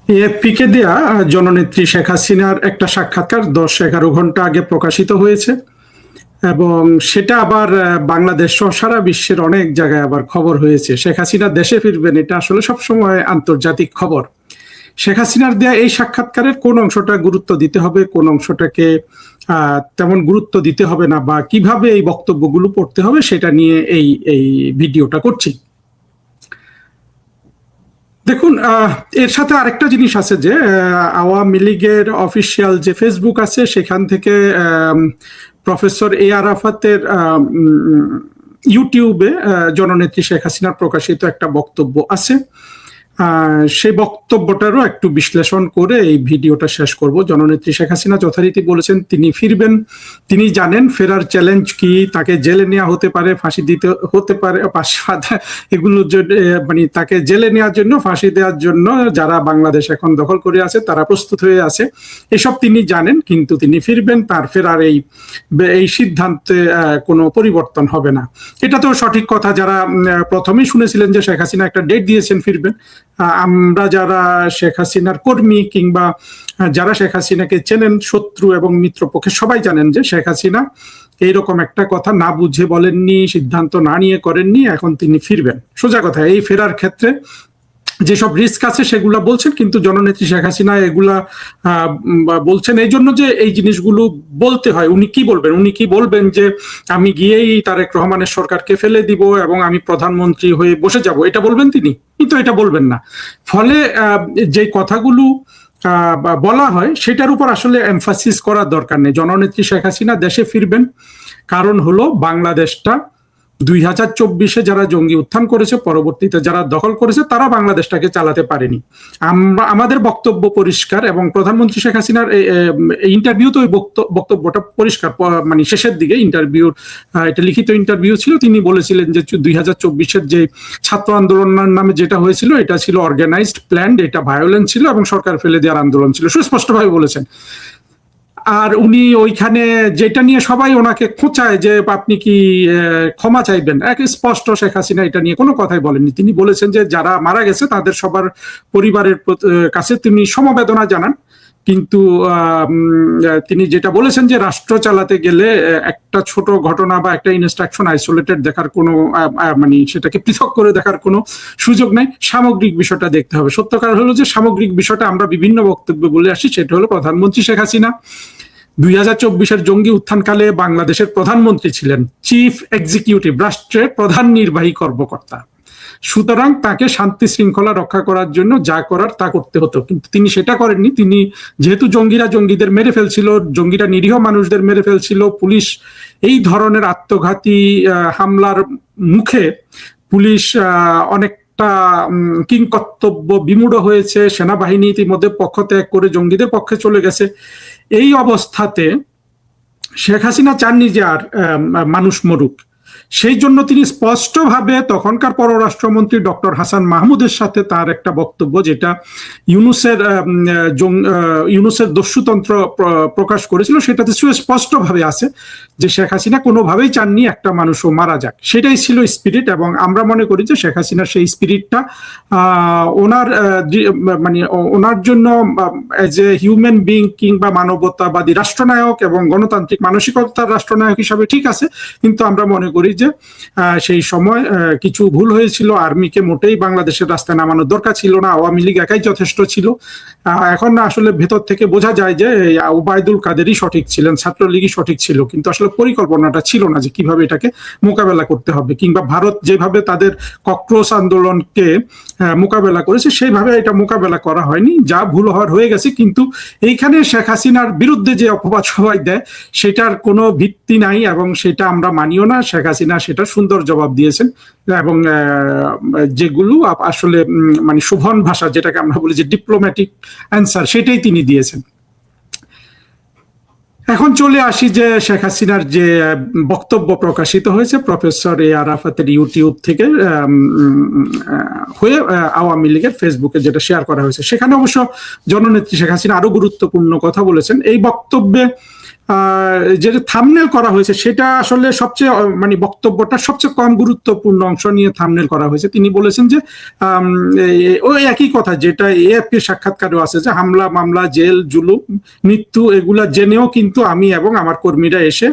এএফপিকে দেয়া জননেত্রী শেখ হাসিনার একটা সাক্ষাৎকার 10-11 ঘন্টা আগে প্রকাশিত হয়েছে এবং সেটা আবার বাংলাদেশ সহ সারা বিশ্বের অনেক জায়গায় আবার খবর হয়েছে। শেখ হাসিনা দেশে ফিরবেন, এটা আসলে সবসময় আন্তর্জাতিক খবর। শেখ হাসিনার দেয়া এই সাক্ষাৎকারের কোন অংশটা গুরুত্ব দিতে হবে, কোন অংশটাকে তেমন গুরুত্ব দিতে হবে না, বা কিভাবে এই বক্তব্যগুলো পড়তে হবে, সেটা নিয়ে এই এই ভিডিওটা করছি। দেখুন, এর সাথে আরেকটা জিনিস আছে যে আওয়ামী লীগের অফিসিয়াল যে ফেসবুক আছে সেখান থেকে প্রফেসর এ আরাফাতের ইউটিউবে জননেত্রী শেখ হাসিনার প্রকাশিত একটা বক্তব্য আছে। সেই বক্তব্যটারও একটু বিশ্লেষণ করে এই ভিডিওটা শেষ করব। জননেত্রী শেখ হাসিনা যথারীতি বলেছেন তিনি ফিরবেন, তিনি জানেন ফেরার চ্যালেঞ্জ কি, তাকে জেলে নেওয়া হতে পারে, ফাঁসি দিতে হতে পারে, এগুলোর জন্য মানে তাকে জেলে নেওয়ার জন্য, ফাঁসি দেওয়ার জন্য যারা বাংলাদেশ এখন দখল করে আছে তারা প্রস্তুত হয়ে আছে, এসব তিনি জানেন। কিন্তু তিনি ফিরবেন, তার ফেরার এই সিদ্ধান্তে কোনো পরিবর্তন হবে না। এটা তো সঠিক কথা। যারা প্রথমেই শুনেছিলেন যে শেখ হাসিনা একটা ডেট দিয়েছেন ফিরবেন, আমরা যারা শেখ হাসিনার কর্মী কিংবা যারা শেখ হাসিনাকে চেনেন, শত্রু এবং মিত্রপক্ষে সবাই জানেন যে শেখ হাসিনা এইরকম একটা কথা না বুঝে বলেননি, সিদ্ধান্ত না নিয়ে করেননি, এখন তিনি ফিরবেন। সোজা কথা, এই ফেরার ক্ষেত্রে যেসব রিস্ক আছে সেগুলা বলছেন, কিন্তু জননেত্রী শেখ হাসিনা এগুলা বলছেন এই জন্য যে এই জিনিসগুলো বলতে হয়। উনি কি বলবেন? উনি কি বলবেন যে আমি গিয়েই তারেক রহমানের সরকারকে ফেলে দিব এবং আমি প্রধানমন্ত্রী হয়ে বসে যাব, এটা বলবেন তিনি? কিন্তু এটা বলবেন না। ফলে যে কথাগুলো বলা হয় সেটার উপর আসলে এমফাসিস করার দরকার নেই। জননেত্রী শেখ হাসিনা দেশে ফিরবেন, কারণ হলো বাংলাদেশটা 2024-এ যারা জঙ্গি উত্থান করেছে, পরবর্তীতে যারা দখল করেছে, তারা বাংলাদেশটাকে চালাতে পারেনি। আমাদের বক্তব্য পরিষ্কার, এবং প্রধানমন্ত্রী শেখ হাসিনার ইন্টারভিউতে ওই বক্তব্যটা পরিষ্কার। মানে শেষের দিকে ইন্টারভিউর, এটা লিখিত ইন্টারভিউ ছিল, তিনি বলেছিলেন যে 2024-এর যে ছাত্র আন্দোলনের নামে যেটা হয়েছিল এটা ছিল অর্গানাইজড, প্ল্যান্ড, এটা ভায়োলেন্স ছিল এবং সরকার ফেলে দেওয়ার আন্দোলন ছিল, সুস্পষ্টভাবে বলেছেন। আর উনি ওইখানে যেটা নিয়ে সবাই ওনাকে খোঁচায় যে আপনি কি ক্ষমা চাইবেন, এক স্পষ্ট শেখ হাসিনা এটা নিয়ে কোনো কথাই বলেননি। তিনি বলেছেন যে যারা মারা গেছে তাদের সবার পরিবারের কাছে তিনি সমবেদনা জানান, কিন্তু তিনি যেটা বলেছেন যে রাষ্ট্র চালাতে গেলে একটা ছোট ঘটনা বা একটা ইনস্ট্রাকশন আইসোলেটেড দেখার কোনো মানে সেটাকে পৃথক করে দেখার কোনো সুযোগ নাই, সামগ্রিক বিষয়টা দেখতে হবে। সত্যকার হলো যে সামগ্রিক বিষয়টা আমরা বিভিন্ন বক্তব্যে বলে আসি, সেটা হলো প্রধানমন্ত্রী শেখ হাসিনা 2024-এর জঙ্গি উত্থানকালে বাংলাদেশের প্রধানমন্ত্রী ছিলেন, চিফ এক্সিকিউটিভ, রাষ্ট্রের প্রধান নির্বাহী কর্মকর্তা। সুতরাং তাকে শান্তি শৃঙ্খলা রক্ষা করার জন্য যা করার তা করতে হতো, কিন্তু তিনি সেটা করেননি। তিনি যেহেতু জঙ্গিদের মেরে ফেলছিল, জঙ্গিরা নিরীহ মানুষদের মেরে ফেলছিল, পুলিশ এই ধরনের আত্মঘাতী হামলার মুখে পুলিশ অনেকটা কিংকর্তব্য বিমূঢ় হয়েছে, সেনাবাহিনী ইতিমধ্যে পক্ষ ত্যাগ করে জঙ্গিদের পক্ষে চলে গেছে। এই অবস্থাতে শেখ হাসিনা চাননি যে আর মানুষ মরুক। সেই জন্য তিনি স্পষ্টভাবে তখনকার পররাষ্ট্রমন্ত্রী ডক্টর হাসান মাহমুদের সাথে তার একটা বক্তব্য, যেটা ইউনূসের দস্যুতন্ত্র প্রকাশ করেছিল, সেটাতে সুস্পষ্টভাবে আছে যে শেখ হাসিনা কোনোভাবেই চাননি একটা মানুষও মারা যাক। সেটাই ছিল স্পিরিট, এবং আমরা মনে করি যে শেখ হাসিনার সেই স্পিরিটটা ওনার মানে ওনার জন্য এজ এ হিউম্যান বিং কিংবা মানবতাবাদী রাষ্ট্রনায়ক এবং গণতান্ত্রিক মানসিকতার রাষ্ট্রনায়ক হিসাবে ঠিক আছে, কিন্তু আমরা মনে করি যে সেই সময় কিছু ভুল হয়েছিল। আর্মিকে মোটেই বাংলাদেশের রাস্তায় নামানোর দরকার ছিল না, আওয়ামী লীগ একাই যথেষ্ট ছিল। এখন আসলে ভেতর থেকে বোঝা যায় যে ওবায়দুল কাদেরই সঠিক ছিলেন, ছাত্রলীগই সঠিক ছিল, কিন্তু আসলে পরিকল্পনাটা ছিল না যে কিভাবে এটাকে মোকাবেলা করতে হবে, কিংবা ভারত যেভাবে তাদের ককরোচ আন্দোলনকে মোকাবেলা করেছে সেইভাবে এটা মোকাবেলা করা হয়নি। যা ভুল হওয়ার হয়ে গেছে, কিন্তু এইখানে শেখ হাসিনার বিরুদ্ধে যে অপবাদ সবাই দেয় সেটার কোনো ভিত্তি নাই, এবং সেটা আমরা মানিও না। শেখ হাসিনা সেটা সুন্দর জবাব দিয়েছেন, এবং যেগুলো আসলে মানে শোভন ভাষা, যেটাকে আমরা বলি যে ডিপ্লোম্যাটিক অ্যান্সার, সেটাই তিনি দিয়েছেন। এখন চলে আসি যে শেখ হাসিনার যে বক্তব্য প্রকাশিত হয়েছে প্রফেসর এ আরাফাতের ইউটিউব থেকে হয়ে আওয়ামী লীগের ফেসবুকে যেটা শেয়ার করা হয়েছে, সেখানে অবশ্য জননেত্রী শেখ হাসিনা আরো গুরুত্বপূর্ণ কথা বলেছেন। এই বক্তব্যে যে থাম্বনেল করা হয়েছে সেটা আসলে সবচেয়ে মানে বক্তব্যটা সবচেয়ে কম গুরুত্বপূর্ণ অংশ নিয়ে থাম্বনেল করা হয়েছে। তিনি বলেছেন যে ওই একই কথা যেটা এএফপি সাক্ষাৎকারও আছে, যে হামলা মামলা জেল জুলুম মৃত্যু এগুলা জেনেও কিন্তু আমি এবং আমার কর্মীরা এসে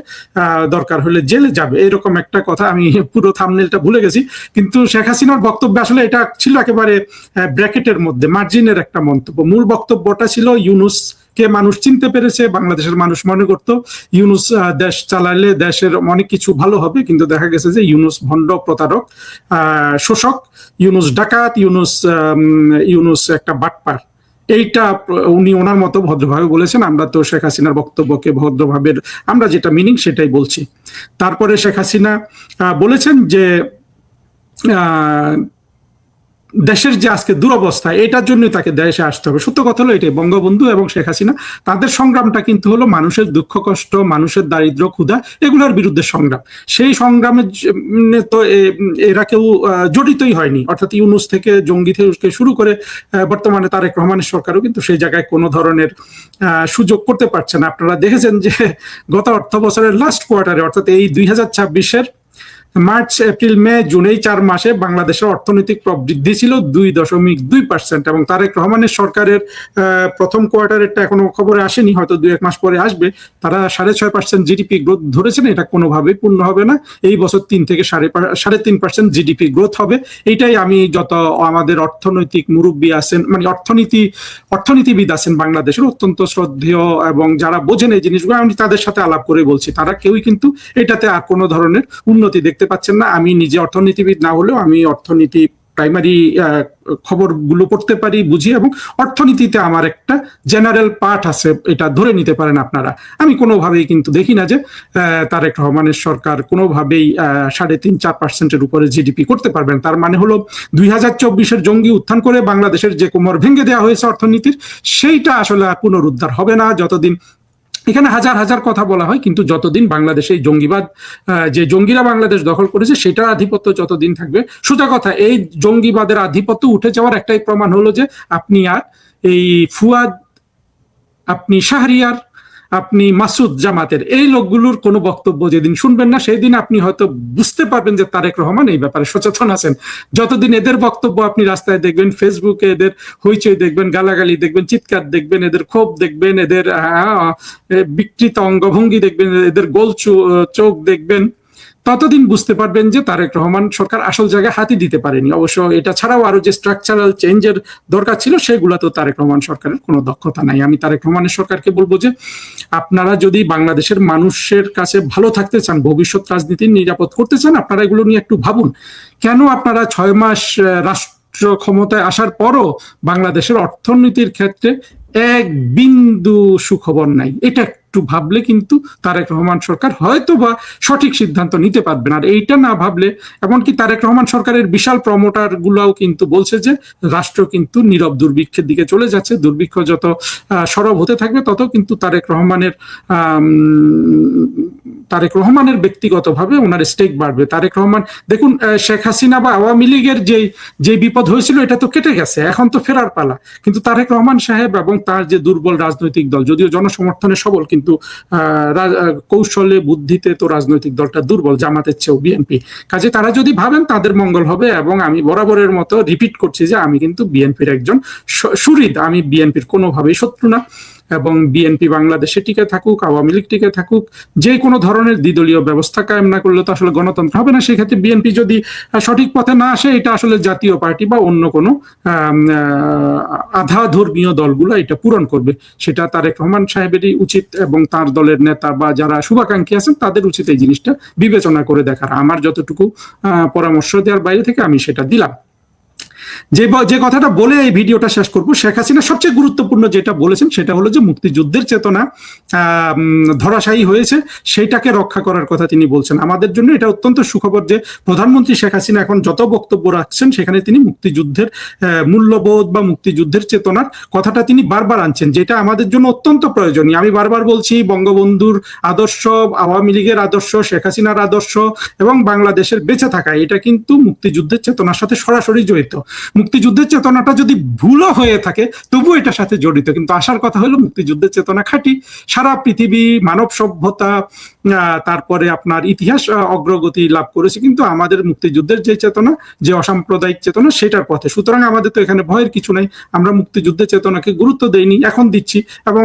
দরকার হলে জেলে যাবে, এরকম একটা কথা। আমি পুরো থাম্বনেলটা ভুলে গেছি, কিন্তু শেখ হাসিনার বক্তব্য আসলে এটা ছিল একেবারে ব্র্যাকেটের মধ্যে, মার্জিনের একটা মন্তব্য। মূল বক্তব্যটা ছিল ইউনূস কে মানুষ চিনতে পেরেছে, বাংলাদেশের মানুষ মনে করতো ইউনূস দেশ চালালে দেশের অনেক কিছু ভালো হবে, কিন্তু দেখা গেছে যে ইউনূস ভণ্ড প্রতারক শোষক, ইউনূস ডাকাত, ইউনূস একটা বাটপার। এইটা উনি ওনার মতো ভদ্রভাবে বলেছেন। আমরা তো শেখ হাসিনার বক্তব্যকে ভদ্রভাবে আমরা যেটা মিনিং সেটাই বলছি। তারপরে শেখ হাসিনা বলেছেন যে দেশের যে আজকে দুরবস্থা এটার জন্য তাকে দেশে আসতে হবে। সত্য কথা হলো এটাই, বঙ্গবন্ধু এবং শেখ হাসিনা তাদের সংগ্রামটা কিন্তু হলো মানুষের দুঃখ কষ্ট, মানুষের দারিদ্র ক্ষুধা এগুলোর বিরুদ্ধে সংগ্রাম। সেই সংগ্রামে তো এরা কেউ জড়িতই হয়নি, অর্থাৎ ইউনূস থেকে জঙ্গি থেকে শুরু করে বর্তমানে তারেক রহমানের সরকারও কিন্তু সেই জায়গায় কোনো ধরনের সুযোগ করতে পারছে না। আপনারা দেখেছেন যে গত অর্থ বছরের লাস্ট কোয়ার্টারে, অর্থাৎ এই 2026-এর মার্চ এপ্রিল মে জুন এই 4 মাসে বাংলাদেশের অর্থনৈতিক প্রবৃদ্ধি ছিল 2.2%, এবং তারেক রহমানের সরকারের প্রথম কোয়ার্টারেরটা এখনো খবরে আসেনি, হয়তো 2-1 মাস পরে আসবে। তারা 6.5% জিডিপি গ্রোথ ধরেছেন, এটা কোনোভাবেই পূর্ণ হবে না। এই বছর 3 থেকে 3.5% জিডিপি গ্রোথ হবে। এইটাই আমি যত আমাদের অর্থনৈতিক মুরব্বী আছেন, মানে অর্থনীতিবিদ আছেন বাংলাদেশের অত্যন্ত শ্রদ্ধেয় এবং যারা বোঝেন এই জিনিসগুলো, আমি তাদের সাথে আলাপ করে বলছি, তারা কেউই কিন্তু এটাতে আর কোনো ধরনের উন্নতি দেখতে পাচ্ছেন না। আমি নিজে অর্থনীতিবিদ না হলেও আমি অর্থনীতি প্রাইমারি খবরগুলো পড়তে পারি, বুঝি, এবং অর্থনীতিতে আমার একটা জেনারেল পার্ট আছে, এটা ধরে নিতে পারেন আপনারা। আমি কোনোভাবেই কিন্তু দেখি না যে তারেক রহমানের সরকার কোনোভাবেই 3.5-4%-এর উপরে জিডিপি করতে পারবেন। তার মানে হলো 2024-এর জঙ্গি উত্থান করে বাংলাদেশের যে কোমর ভেঙে দেওয়া হয়েছে অর্থনীতির, সেইটা আসলে আর পুনরুদ্ধার হবে না যতদিন এখানে হাজার হাজার কথা বলা হয়, কিন্তু যতদিন বাংলাদেশে এই জঙ্গিবাদ, যে জঙ্গিরা বাংলাদেশ দখল করেছে সেটার আধিপত্য যতদিন থাকবে, সোজা কথা এই জঙ্গিবাদের আধিপত্য উঠে যাওয়ার একটাই প্রমাণ হলো যে আপনি আর এই ফুয়াদ, আপনি শাহরিয়ার, আপনি মাসুদ জামাতের এই লোকগুলোর কোনো বক্তব্য যেদিন শুনবেন না, সেই দিন আপনি হয়তো বুঝতে পারবেন যে তারেক রহমান এই ব্যাপারে সচেতন আছেন। যতদিন এদের বক্তব্য আপনি রাস্তায় দেখবেন, ফেসবুকে এদের হইচই দেখবেন, গালাগালি দেখবেন, চিৎকার দেখবেন, এদের ক্ষোভ দেখবেন, এদের বিকৃত অঙ্গভঙ্গি দেখবেন, এদের গোল চোখ দেখবেন, ততদিন বুঝতে পারবেন যে তারেক রহমান সরকার আসল জায়গায় হাতই দিতে পারেনি। অবশ্য এটা ছাড়াও আরো যে স্ট্রাকচারাল চেঞ্জের দরকার ছিল সেগুলো তো তারেক রহমান সরকারের কোনো দক্ষতা নাই। আমি তারেক রহমানের সরকারকে বলবো যে আপনারা যদি বাংলাদেশের মানুষের কাছে ভালো থাকতে চান, ভবিষ্যৎ রাজনীতি নিরাপদ করতে চান, আপনারা এগুলো নিয়ে একটু ভাবুন। কেন আপনারা 6 মাস রাষ্ট্র ক্ষমতায় আসার পরও বাংলাদেশের অর্থনীতির ক্ষেত্রে এক বিন্দু সুখবর নাই? এটা একটু ভাবলে কিন্তু তারেক রহমান সরকার হয়তো বা সঠিক সিদ্ধান্ত নিতে পারবেন। আর এইটা না ভাবলে, এমনকি তারেক রহমান সরকারের বিশাল প্রমোটার গুলাও কিন্তু বলছে যে রাষ্ট্র কিন্তু নীরব দুর্ভিক্ষের দিকে চলে যাচ্ছে, দুর্ভিক্ষ যত সরব হতে থাকবে তত কিন্তু তারেক রহমানের ব্যক্তিগতভাবে ওনার স্টেক বাড়বে। তারেক রহমান দেখুন, শেখ হাসিনা বা আওয়ামী লীগের যে বিপদ হয়েছিল এটা তো কেটে গেছে, এখন তো ফেরার পালা। কিন্তু তারেক রহমান সাহেব এবং তার যে দুর্বল রাজনৈতিক দল, যদিও জনসমর্থনে সবল, কিন্তু কৌশলে বুদ্ধিতে তো রাজনৈতিক দলটা দুর্বল, জামাতের চেয়েও বিএনপি। কাজে তারা যদি ভাবেন তাদের মঙ্গল হবে, এবং আমি বরাবরের মতো রিপিট করছি যে আমি কিন্তু বিএনপির একজন সুহৃদ, আমি বিএনপির কোনোভাবেই শত্রু না। এবং বিএনপি বাংলাদেশে টিকে থাকুক, আওয়ামী লীগ টিকে থাকুক, যে কোনো ধরনের দ্বিদলীয় ব্যবস্থা কায়েম না করলে তো আসলে গণতন্ত্র হবে না। সেক্ষেত্রে বিএনপি যদি সঠিক পথে না আসে, এটা আসলে জাতীয় পার্টি বা অন্য কোনো আধা ধর্মীয় দলগুলো এটা পূরণ করবে। সেটা তারেক রহমান সাহেবেরই উচিত এবং তার দলের নেতা বা যারা শুভাকাঙ্ক্ষী আছেন তাদের উচিত এই জিনিসটা বিবেচনা করে দেখার। আমার যতটুকু পরামর্শ দেওয়ার বাইরে থেকে আমি সেটা দিলাম। যে কথাটা বলে এই ভিডিওটা শেষ করব, শেখ হাসিনা সবচেয়ে গুরুত্বপূর্ণ যেটা বলেছেন সেটা হলো যে মুক্তিযুদ্ধের চেতনা ধরাশায়ী হয়েছে, সেইটাকে রক্ষা করার কথা তিনি বলছেন। আমাদের জন্য এটা অত্যন্ত সুখবর যে প্রধানমন্ত্রী শেখ হাসিনা এখন যত বক্তব্য রাখছেন সেখানে তিনি মুক্তিযুদ্ধের মূল্যবোধ বা মুক্তিযুদ্ধের চেতনার কথাটা তিনি বারবার আনছেন, যেটা আমাদের জন্য অত্যন্ত প্রয়োজনীয়। আমি বারবার বলছি, বঙ্গবন্ধুর আদর্শ, আওয়ামী লীগের আদর্শ, শেখ হাসিনার আদর্শ এবং বাংলাদেশের বেঁচে থাকা, এটা কিন্তু মুক্তিযুদ্ধের চেতনার সাথে সরাসরি জড়িত। মুক্তিযুদ্ধের চেতনাটা যদি ভুলও হয়ে থাকে তবুও এটার সাথে জড়িত, কিন্তু আসার কথা হলো মুক্তিযুদ্ধের চেতনা খাঁটি। সারা পৃথিবী মানব সভ্যতা তারপরে আপনার ইতিহাস অগ্রগতি লাভ করেছে, কিন্তু আমাদের মুক্তিযুদ্ধের যে চেতনা, যে অসাম্প্রদায়িক চেতনা, সেটার পথে। সুতরাং আমাদের তো এখানে ভয়ের কিছু নাই। আমরা মুক্তিযুদ্ধের চেতনাকে গুরুত্ব দেইনি, এখন দিচ্ছি। এবং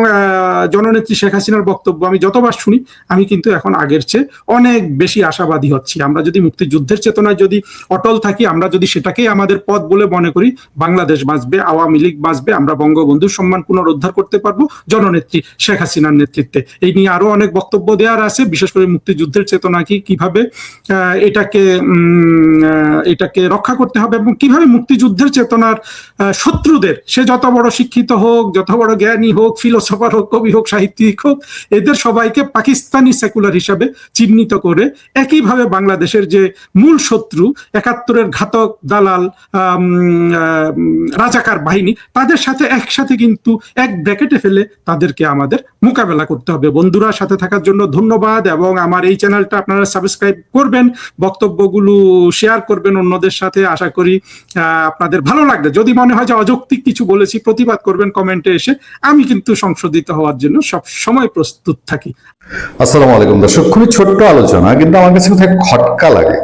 জননেত্রী শেখ হাসিনার বক্তব্য আমি যতবার শুনি, আমি কিন্তু এখন আগের চেয়ে অনেক বেশি আশাবাদী হচ্ছি। আমরা যদি মুক্তিযুদ্ধের চেতনায় যদি অটল থাকি, আমরা যদি সেটাকেই আমাদের পথ বলে মনে করি, বাংলাদেশ বাঁচবে, আওয়ামী লীগ বাঁচবে, আমরা বঙ্গবন্ধুর সম্মান পুনরুদ্ধার করতে পারবো জননেত্রী শেখ হাসিনার নেতৃত্বে। এই নিয়ে আরো অনেক বক্তব্য দেওয়ার আছে, বিশেষ করে মুক্তিযুদ্ধের চেতনা কি, কিভাবে এটাকে রক্ষা করতে হবে, এবং কিভাবে মুক্তিযুদ্ধের চেতনার শত্রুদের, সে যত বড় শিক্ষিত হোক, যত বড় জ্ঞানী হোক, ফিলোসফার হোক, কবি হোক, সাহিত্যিক হোক, এদের সবাইকে পাকিস্তানি সেকুলার হিসাবে চিহ্নিত করে একইভাবে বাংলাদেশের যে মূল শত্রু, ৭১-এর ঘাতক দালাল রাজাকার বাহিনী, তাদের সাথে একসাথে কিন্তু এক ব্র্যাকেটে ফেলে তাদেরকে আমাদের মোকাবেলা করতে হবে। বন্ধুরা, সাথে থাকার জন্য ধন্যবাদ, এবং আমার এই চ্যানেলটা আপনারা সাবস্ক্রাইব করবেন, বক্তব্যগুলো শেয়ার করবেন অন্যদের সাথে। আশা করি আপনাদের ভালো লাগবে। যদি মনে হয় যে অযৌক্তিক কিছু বলেছি, প্রতিবাদ করবেন কমেন্টে এসে। আমি কিন্তু সংশোধিত হওয়ার জন্য সব সময় প্রস্তুত থাকি। আসসালামু আলাইকুম দর্শক, খুবই ছোট্ট আলোচনা, কিন্তু আমার কাছে কোথায় খটকা লাগে।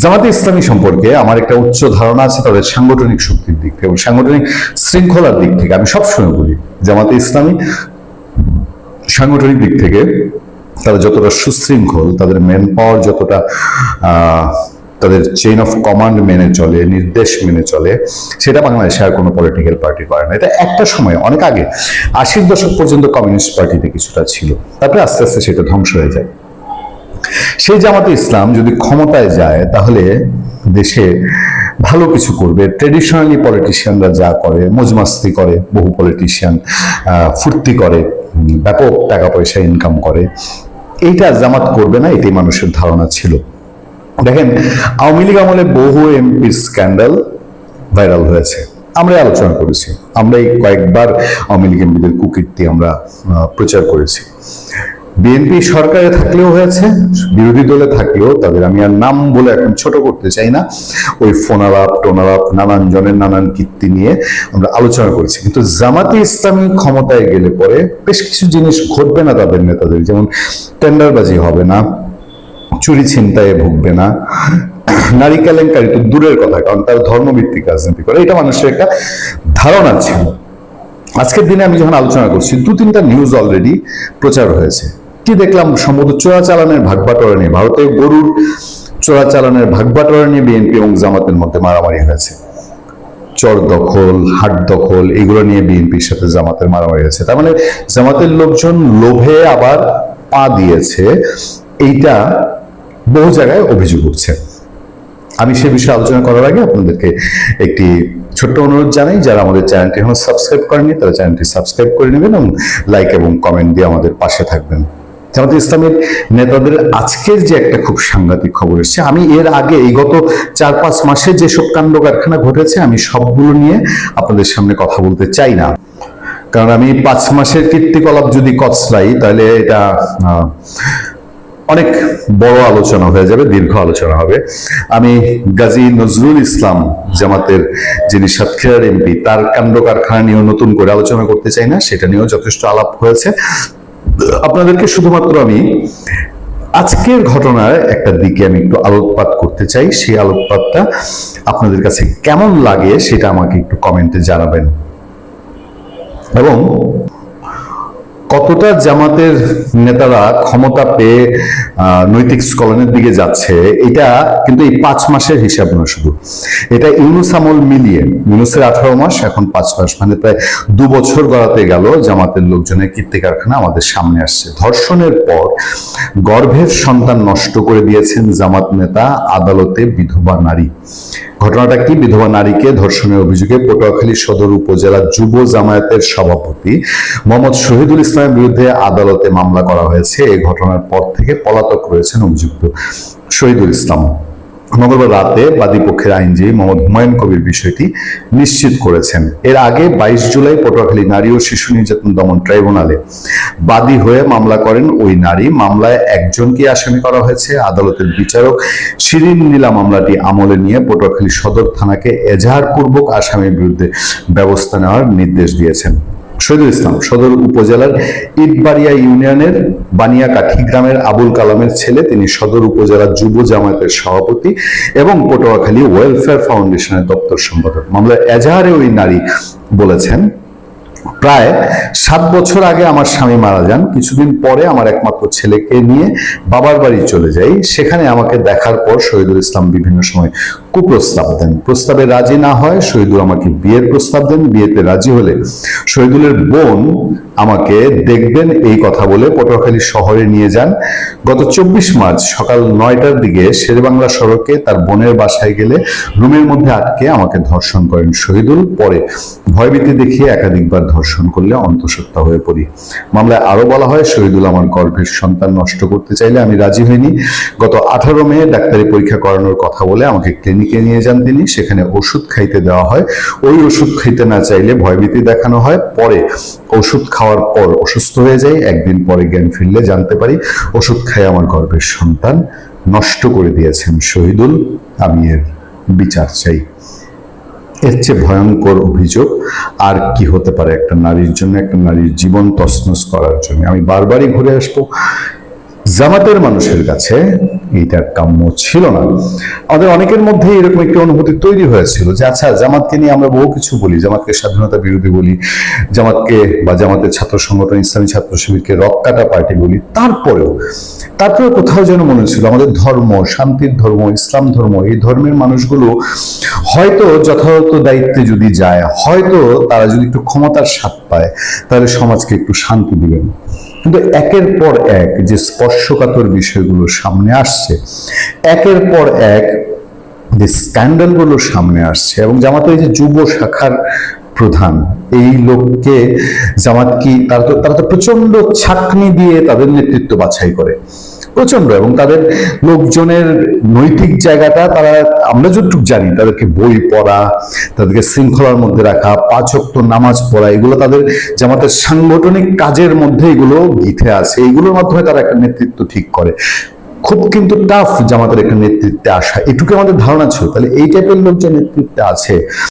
জামাতে ইসলামী সম্পর্কে আমার একটা উচ্চ ধারণা আছে তাদের সাংগঠনিক শক্তির দিক থেকে এবং সাংগঠনিক শৃঙ্খলার দিক থেকে। আমি সবসময় বলি জামাতে ইসলামী সাংগঠনিক দিক থেকে তারা যতটা সুশৃঙ্খল, তাদের ম্যান পাওয়ার যতটা তাদের চেইন অফ কমান্ড মেনে চলে, নির্দেশ মেনে চলে, সেটা বাংলাদেশে আর কোনো পলিটিক্যাল পার্টি করে না। এটা একটা সময় অনেক আগে ৮০-র দশক পর্যন্ত কমিউনিস্ট পার্টিতে কিছুটা ছিল, তারপরে আস্তে আস্তে সেটা ধ্বংস হয়ে যায়। সেই জামাতে ইসলাম যদি ক্ষমতায় যায় তাহলে দেশে ভালো কিছু করবে। ট্রেডিশনালি পলিটিশিয়ানরা যা করে, মজমাস্তি করে, বহু পলিটিশিয়ান ফুর্তি করে, ব্যাপক টাকা পয়সা ইনকাম করে, এইটা জামাত করবে না, এটাই মানুষের ধারণা ছিল। দেখেন, আওয়ামী লীগ আমলে বহু এমপির স্ক্যান্ডাল ভাইরাল হয়েছে, আমরা আলোচনা করেছি, আমরা এই কয়েকবার আওয়ামী লীগ এমপিদের কুকীর্তি আমরা প্রচার করেছি। বিএনপি সরকারে থাকলেও হয়েছে, বিরোধী দলে থাকলেও তাদের আমি আর নাম বলে এখন ছোট করতে চাই না, ওই ফোনালাপ টোনালাপ নানান জনের নানান কীর্তি নিয়ে আমরা আলোচনা করেছি। কিন্তু জামাতে ইসলামী ক্ষমতায় গেলে পরে বেশ কিছু জিনিস ঘটবে না তাদের নেতাদের, যেমন টেন্ডারবাজি হবে না, চুরি ছিনতাইয়ে ভুগবে না, নারী কেলেঙ্কারি তো দূরের কথা, কারণ তারা ধর্মভিত্তিক রাজনীতি করে, এটা মানুষের একটা ধারণা ছিল। আজকের দিনে আমি যখন আলোচনা করছি, ২-৩টা নিউজ অলরেডি প্রচার হয়েছে। কি দেখলাম? সম্ভবত চোরাচালানের ভাগবাটোয়ারা নিয়ে, ভারতের গরুর চোরাচালানের ভাগবাটোয়ারা নিয়ে বিএনপি এবং জামাতের মধ্যে মারামারি হয়েছে। চর দখল, হাট দখল, এগুলো নিয়ে বিএনপির সাথে জামাতের মারামারি হয়েছে। তার মানে জামাতের লোকজন লোভে আবার পা দিয়েছে, এইটা বহু জায়গায় অভিযোগ উঠছে। আমি সে বিষয়ে আলোচনা করার আগে আপনাদেরকে একটি ছোট্ট অনুরোধ জানাই, যারা আমাদের চ্যানেলটি এখন সাবস্ক্রাইব করেনি তারা চ্যানেলটি সাবস্ক্রাইব করে নেবেন এবং লাইক এবং কমেন্ট দিয়ে আমাদের পাশে থাকবেন। জামাতে ইসলামের নেতাদের আজকের যে একটা খুব সাংঘাতিক খবর এসেছে, আমি এর আগে এই গত ৪-৫ মাসে যেসব কাণ্ড কারখানা ঘটেছে আমি সবগুলো নিয়ে আপনাদের সামনে কথা বলতে চাই না, কারণ আমি ৫ মাসের কীর্তিকলাপ যদি কচলাই তাহলে এটা অনেক বড় আলোচনা হয়ে যাবে, দীর্ঘ আলোচনা হবে। আমি গাজী নজরুল ইসলাম জামাতের যিনি সাতক্ষীরার এমপি, তার কাণ্ড কারখানা নিয়েও নতুন করে আলোচনা করতে চাই না, সেটা নিয়েও যথেষ্ট আলাপ হয়েছে। আপনাদেরকে শুধুমাত্র আমি আজকের ঘটনার একটা দিকে আমি একটু আলোকপাত করতে চাই। সেই আলোকপাতটা আপনাদের কাছে কেমন লাগে সেটা আমাকে একটু কমেন্টে জানাবেন, এবং কতটা জামাতের নেতারা ক্ষমতা পেয়ে নৈতিক স্খলনের দিকে যাচ্ছে, এটা কিন্তু এই ৫ মাসের হিসাব না, শুধু এটা ইউনূস আমল মিলিয়ে, ইউনূসের ১৮ মাস, এখন ৫ মাস, মানে প্রায় ২ বছর গড়াতে গেল জামাতের লোকজনের কীর্তি কারখানা আমাদের সামনে আসছে। ধর্ষণের পর গর্ভের সন্তান নষ্ট করে দিয়েছেন জামাত নেতা, আদালতে বিধবা নারী। ঘটনাটা কি? বিধবা নারীকে ধর্ষণের অভিযোগে পটুয়াখালী সদর উপজেলা যুব জামায়াতের সভাপতি মোহাম্মদ শহীদুল ইসলামের বিরুদ্ধে আদালতে মামলা করা হয়েছে। এই ঘটনার পর থেকে পলাতক রয়েছেন অভিযুক্ত শহীদুল ইসলাম। মঙ্গলবার রাতে বাদী পক্ষের আইনজীবী মোহাম্মদ হুমায়ুন কবির বিষয়টি নিশ্চিত করেছেন। এর আগে 22 জুলাই পটুয়াখালী নারী ও শিশু নির্যাতন দমন ট্রাইব্যুনালে বাদী হয়ে মামলা করেন ওই নারী। মামলায় একজনকে আসামি করা হয়েছে। আদালতের বিচারক শিরিন নীলা মামলাটি আমলে নিয়ে পটুয়াখালী সদর থানাকে এজাহারপূর্বক আসামির বিরুদ্ধে ব্যবস্থা নেওয়ার নির্দেশ দিয়েছেন। শহীদুল ইসলাম সদর উপজেলার ইটবাড়িয়া ইউনিয়নের বানিয়াকাঠি গ্রামের আবুল কালামের ছেলে। তিনি সদর উপজেলা যুব জামায়াতের সভাপতি এবং পটুয়াখালী ওয়েলফেয়ার ফাউন্ডেশনের দপ্তর সম্পাদক। মামলার এজাহারে ওই নারী বলেছেন, প্রায় 7 বছর আগে আমার স্বামী মারা যান। কিছুদিন পরে আমার একমাত্র ছেলেকে নিয়ে বাবার বাড়ি চলে যাই। সেখানে আমাকে দেখার পর শহীদুল ইসলাম বিভিন্ন সময় কুপ্রস্তাব দেন। প্রস্তাবে রাজি না হয় শহীদুল আমাকে বিয়ের প্রস্তাব দেন। বিয়েতে রাজি হলে শহীদুলের বোন আমাকে দেখবেন এই কথা বলে পটুয়াখালী শহরে নিয়ে যান। গত 24 মার্চ সকাল 9টার দিকে শেরেবাংলা সড়কে তার বোনের বাসায় গেলে রুমের মধ্যে আটকে আমাকে ধর্ষণ করেন শহীদুল। পরে ভয়ভীতি দেখিয়ে একাধিকবার ধর্ষণ করলে অন্তঃসত্ত্বা হয়ে পড়ি। মামলায় আরো বলা হয়, শহীদুল আমার গর্ভের সন্তান নষ্ট করতে চাইলে আমি রাজি হইনি। গত 18 মে ডাক্তারি পরীক্ষা করানোর কথা বলে আমাকে ক্লিনিকে নিয়ে যান তিনি। সেখানে ওষুধ খাইতে দেওয়া হয়। ওই ওষুধ খাইতে না চাইলে ভয়ভীতি দেখানো হয়। পরে ওষুধ খাওয়ার পর অসুস্থ হয়ে যাই। একদিন পরে জ্ঞান ফিরলে জানতে পারি ওষুধ খাই আমার গর্ভের সন্তান নষ্ট করে দিয়েছেন শহীদুল। আমি এর বিচার চাই। এর চেয়ে ভয়ঙ্কর অভিযোগ আর কি হতে পারে একটা নারীর জন্য, একটা নারীর জীবন তছনছ করার জন্য? আমি বারবারই ঘুরে আসবো, জামাতের মানুষের কাছে এইটা কাম্য ছিল না। আমাদের অনেকের মধ্যে এরকম একটি অনুভূতি তৈরি হয়েছিল যে আচ্ছা, জামাতকে নিয়ে আমরা বহু কিছু বলি, জামাতকে স্বাধীনতা বিরোধী বলি, জামাতকে বা জামাতের ছাত্র সংগঠন ইসলামী ছাত্র শিবিরকে রক্কাটা পার্টি বলি, তারপরেও কোথাও যেন মনে ছিল আমাদের ধর্ম, শান্তির ধর্ম, ইসলাম ধর্ম, এই ধর্মের মানুষগুলো হয়তো যথাযথ দায়িত্বে যদি যায়, হয়তো তারা যদি একটু ক্ষমতার স্বাদ পায়, তাহলে সমাজকে একটু শান্তি দিবেন। কিন্তু একের পর এক যে স্পর্শকাতর বিষয়গুলো সামনে আসছে, একের পর এক যে স্ক্যান্ডাল গুলো সামনে আসছে, এবং জামাতের এই যে যুব শাখার প্রধান, এই লোককে জামাত কি তারা তো প্রচন্ড ছাকনি দিয়ে তাদের নেতৃত্ব বাছাই করে, প্রচন্ড, এবং তাদের লোকজনের নৈতিক জায়গাটা তারা, আমরা যতটুকু জানি, তাদেরকে বই পড়া, তাদেরকে শৃঙ্খলার মধ্যে রাখা, 5 ওয়াক্ত নামাজ পড়া, এগুলো তাদের জামাতের সাংগঠনিক কাজের মধ্যে এগুলো গিথে আছে। এইগুলোর মাধ্যমে তারা একটা নেতৃত্ব ঠিক করে। খুব কিন্তু টাফ জামাতের একটা নেতৃত্বে আসা, এটুকু আমাদের ধারণা ছিল। তাহলে এই টাইপের লোক যে নেতৃত্বে আছে,